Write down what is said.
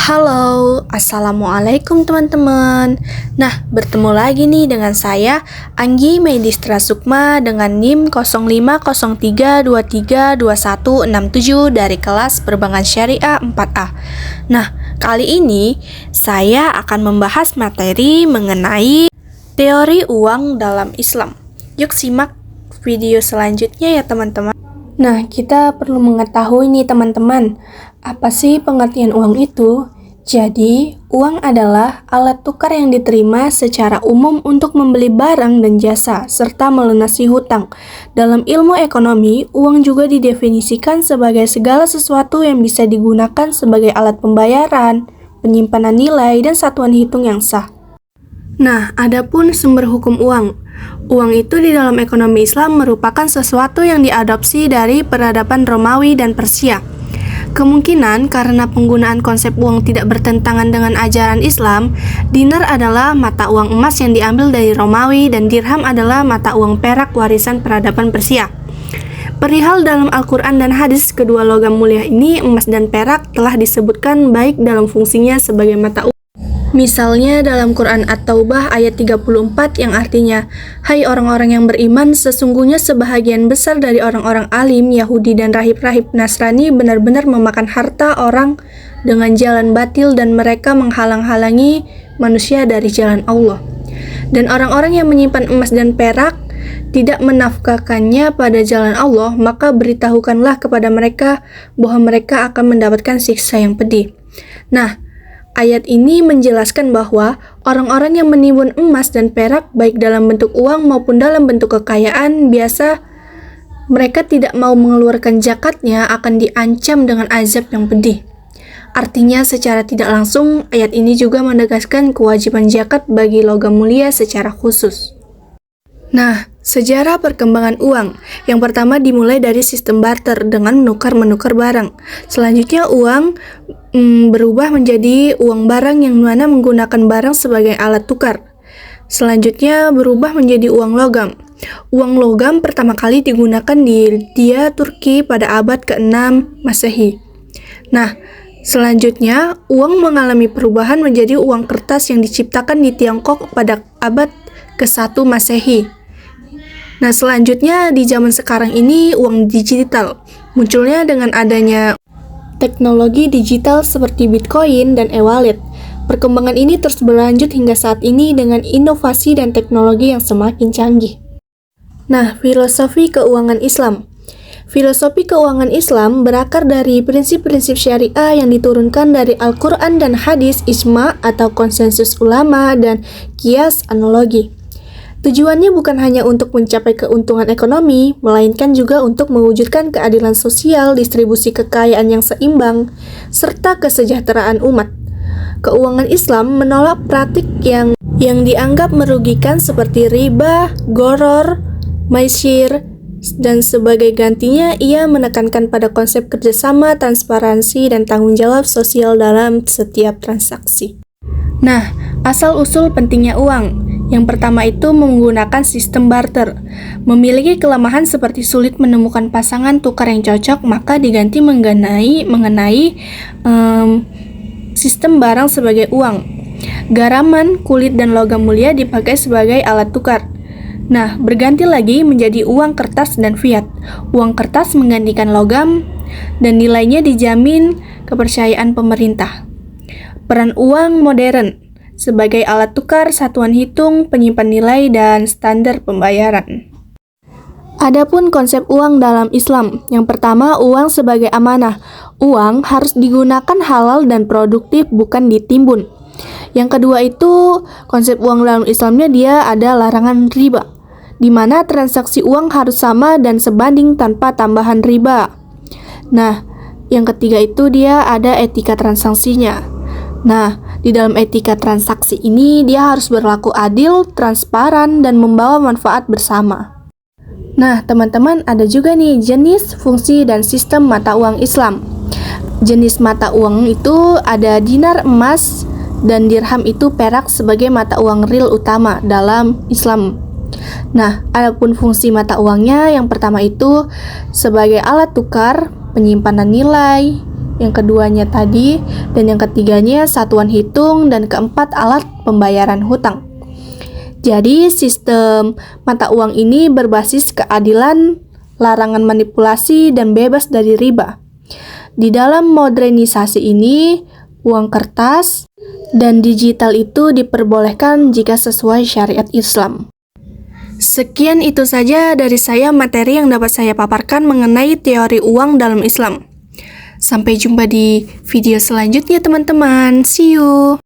Halo, Assalamualaikum teman-teman. Nah, bertemu lagi nih dengan saya, Anggi Medistra Sukma dengan NIM 0503232167 dari kelas Perbankan Syariah 4A. Nah, kali ini saya akan membahas materi mengenai teori uang dalam Islam. Yuk simak video selanjutnya ya teman-teman. Nah, kita perlu mengetahui nih teman-teman, apa sih pengertian uang itu? Jadi, uang adalah alat tukar yang diterima secara umum untuk membeli barang dan jasa, serta melunasi hutang. Dalam ilmu ekonomi, uang juga didefinisikan sebagai segala sesuatu yang bisa digunakan sebagai alat pembayaran, penyimpanan nilai, dan satuan hitung yang sah. Nah, adapun sumber hukum uang. Uang itu di dalam ekonomi Islam merupakan sesuatu yang diadopsi dari peradaban Romawi dan Persia. Kemungkinan karena penggunaan konsep uang tidak bertentangan dengan ajaran Islam, dinar adalah mata uang emas yang diambil dari Romawi dan dirham adalah mata uang perak warisan peradaban Persia. Perihal dalam Al-Quran dan hadis, kedua logam mulia ini, emas dan perak, telah disebutkan baik dalam fungsinya sebagai mata uang. Misalnya dalam Quran At-Taubah ayat 34 yang artinya, "Hai orang-orang yang beriman, sesungguhnya sebahagian besar dari orang-orang alim, Yahudi dan rahib-rahib Nasrani benar-benar memakan harta orang dengan jalan batil dan mereka menghalang-halangi manusia dari jalan Allah. Dan orang-orang yang menyimpan emas dan perak tidak menafkahkannya pada jalan Allah, maka beritahukanlah kepada mereka bahwa mereka akan mendapatkan siksa yang pedih." Nah, ayat ini menjelaskan bahwa orang-orang yang menimbun emas dan perak baik dalam bentuk uang maupun dalam bentuk kekayaan biasa mereka tidak mau mengeluarkan zakatnya akan diancam dengan azab yang pedih. Artinya secara tidak langsung ayat ini juga menegaskan kewajiban zakat bagi logam mulia secara khusus. Nah, sejarah perkembangan uang. Yang pertama dimulai dari sistem barter dengan menukar-menukar barang. Selanjutnya uang berubah menjadi uang barang yang mana menggunakan barang sebagai alat tukar. Selanjutnya berubah menjadi uang logam. Uang logam pertama kali digunakan di Dia, Turki pada abad ke-6 Masehi. Nah, selanjutnya uang mengalami perubahan menjadi uang kertas yang diciptakan di Tiongkok pada abad ke-1 Masehi. Nah, selanjutnya di zaman sekarang ini uang digital. Munculnya dengan adanya teknologi digital seperti Bitcoin dan e-wallet. Perkembangan ini terus berlanjut hingga saat ini dengan inovasi dan teknologi yang semakin canggih. Nah, filosofi keuangan Islam. Filosofi keuangan Islam berakar dari prinsip-prinsip syariah yang diturunkan dari Al-Quran dan hadis, ijma atau konsensus ulama, dan qiyas analogi. Tujuannya bukan hanya untuk mencapai keuntungan ekonomi, melainkan juga untuk mewujudkan keadilan sosial, distribusi kekayaan yang seimbang, serta kesejahteraan umat. Keuangan Islam menolak praktik yang dianggap merugikan seperti riba, goror, maisir, dan sebagai gantinya ia menekankan pada konsep kerjasama, transparansi, dan tanggung jawab sosial dalam setiap transaksi. Nah, asal-usul pentingnya uang. Yang pertama itu menggunakan sistem barter. Memiliki kelemahan seperti sulit menemukan pasangan tukar yang cocok, maka diganti mengenai sistem barang sebagai uang. Garaman, kulit, dan logam mulia dipakai sebagai alat tukar. Nah, berganti lagi menjadi uang kertas dan fiat. Uang kertas menggantikan logam dan nilainya dijamin kepercayaan pemerintah. Peran uang modern sebagai alat tukar, satuan hitung, penyimpan nilai, dan standar pembayaran. Adapun konsep uang dalam Islam, yang pertama uang sebagai amanah. Uang harus digunakan halal dan produktif, bukan ditimbun. Yang kedua itu konsep uang dalam Islamnya dia ada larangan riba, di mana transaksi uang harus sama dan sebanding tanpa tambahan riba. Nah, yang ketiga itu dia ada etika transaksinya. Nah, di dalam etika transaksi ini dia harus berlaku adil, transparan, dan membawa manfaat bersama. Nah, teman-teman, ada juga nih jenis, fungsi, dan sistem mata uang Islam. Jenis mata uang itu ada dinar emas dan dirham itu perak sebagai mata uang real utama dalam Islam. Nah, adapun fungsi mata uangnya yang pertama itu sebagai alat tukar, penyimpanan nilai, yang keduanya tadi, dan yang ketiganya satuan hitung, dan keempat alat pembayaran hutang. Jadi sistem mata uang ini berbasis keadilan, larangan manipulasi, dan bebas dari riba. Di dalam modernisasi ini, uang kertas dan digital itu diperbolehkan jika sesuai syariat Islam. Sekian itu saja dari saya materi yang dapat saya paparkan mengenai teori uang dalam Islam. Sampai jumpa di video selanjutnya teman-teman. See you!